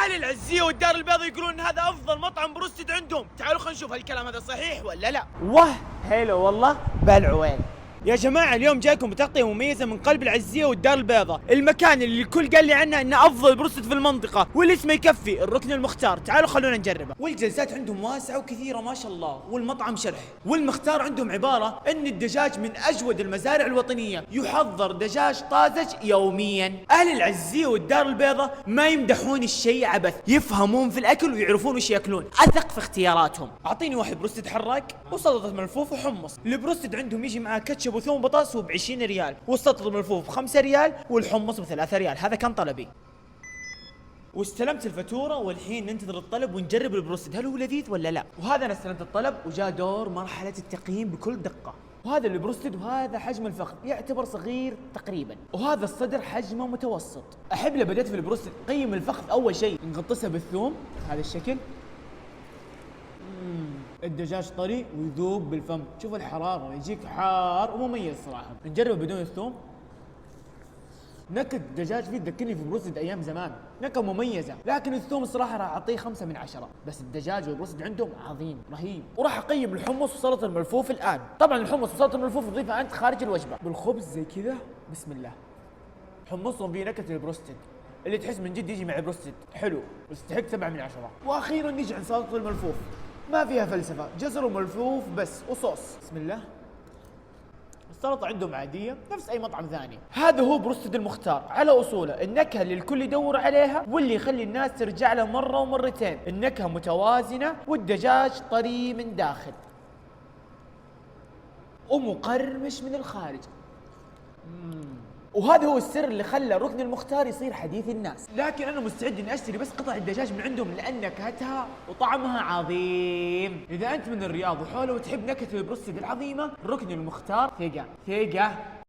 اهل العزيه والدار البيضاء يقولون ان هذا افضل مطعم بروستد عندهم. تعالوا خلينا نشوف هالكلام هذا صحيح ولا لا. واه هيلو والله بالعوين. يا جماعة اليوم جايكم بتغطية مميزة من قلب العزية والدار البيضاء، المكان اللي الكل قال لي عنه انه افضل بروستد في المنطقة، واللي اسمه يكفي الركن المختار. تعالوا خلونا نجربه. والجلسات عندهم واسعة وكثيرة ما شاء الله، والمطعم شرح. والمختار عندهم عبارة ان الدجاج من اجود المزارع الوطنية، يحضر دجاج طازج يوميا. اهل العزية والدار البيضاء ما يمدحون الشيء عبث، يفهمون في الاكل ويعرفون وش ياكلون، اثق في اختياراتهم. اعطيني واحد بروستد حراق وسلطة ملفوف وحمص. البروستد عندهم يجي معاه كاتشب وثوم بطاطس ب20 ريال، والسلطة الملفوف ب5 ريال، والحمص ب3 ريال. هذا كان طلبي. واستلمت الفاتورة، والحين ننتظر الطلب ونجرب البروستد هل هو لذيذ ولا لا. وهذا انا استلمت الطلب وجاء دور مرحلة التقييم بكل دقة. وهذا البروستد، وهذا حجم الفخذ يعتبر صغير تقريبا، وهذا الصدر حجمه متوسط. احب لو بديت في البروستد قيم الفخذ اول شيء، نغطسها بالثوم هذا الشكل. الدجاج طري ويذوب بالفم، شوف الحرارة يجيك حار ومميز صراحة. نجرب بدون الثوم. نكهة الدجاج فيه تذكرني في بروستد ايام زمان، نكهة مميزة، لكن الثوم الصراحة راح اعطيه 5 من 10. بس الدجاج والبروستد عندهم عظيم رهيب. وراح اقيم الحمص وسلطة الملفوف الان. طبعا الحمص وسلطة الملفوف تضيفها انت خارج الوجبة بالخبز زي كذا. بسم الله. حمصهم فيه نكهة البروستد اللي تحس من جد يجي مع البروستد، حلو ويستحق 7 من 10. واخيرا نيجي عند سلطة الملفوف، ما فيها فلسفة، جزر وملفوف بس وصوص. بسم الله. السلطة عندهم عادية نفس أي مطعم ثاني. هذا هو بروستد المختار على أصوله، النكهة اللي الكل يدور عليها واللي يخلي الناس ترجع له مرة ومرتين. النكهة متوازنة والدجاج طري من داخل ومقرمش من الخارج. وهذا هو السر اللي خلى ركن المختار يصير حديث الناس. لكن انا مستعد اني اشتري بس قطع الدجاج من عندهم لان نكهتها وطعمها عظيم. اذا انت من الرياض وحوله وتحب نكهة البروستد العظيمة، ركن المختار ثقة ثقة.